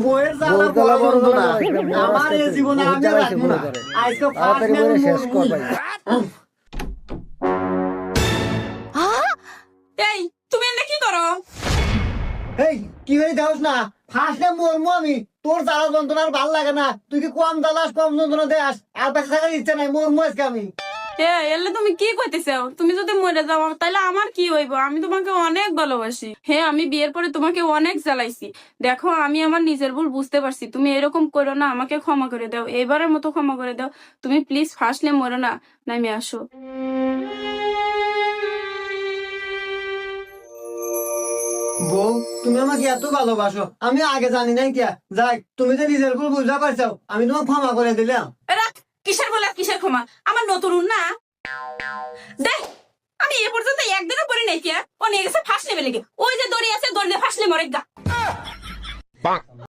বইয়ের জ্বালা বড় যন্ত্রণা আমার এই জীবনে আমি রাখবো না আজকে ফার্স্ট তাড়াতাড়ি শেষ কর ভাই। এই তুমি এনে কি করো? এই কি হয়ে যাস না ফার্স্ট টাইম মরমু আমি তোর জ্বালা যন্ত্রণা আর ভাল লাগে না তুই কি কম জ্বালাস কম যন্ত্রণা দেস আর বেঁচে থাকার ইচ্ছা নাই মরমু আজকে আমি এলে তুমি কি কইতেছো? তুমি যদি মরে যাও তাহলে আমার কি হইব? আমি তোমাকে অনেক ভালোবাসি। হ্যাঁ, আমি বিয়ের পরে তোমাকে অনেক জ্বালাইছি। দেখো, আমি আমার নিজের ভুল বুঝতে পারছি। তুমি এরকম করো না, আমাকে ক্ষমা করে দাও, এবারের মতো ক্ষমা করে দাও। তুমি প্লিজ ফার্স্টলে মরো না, নামে আসো। বউ তুমি আমাকে এত ভালোবাসো আমি আগে জানি নাই কিয়া যাই তুমি যে নিজের ভুল বুঝা পারছো আমি তোমাকে ক্ষমা করে দিলাম রাখ, কিসের বলে কিসের ক্ষমা? আমার নতুন না দেখ, আমি এ পর্যন্ত একদিনও পরি নাই কে ও নিয়ে গেছে ফার্স্ট লেভেলে। ওই যে দড়ি আছে, দড়ি দিয়ে ফার্স্টলে মরে গা।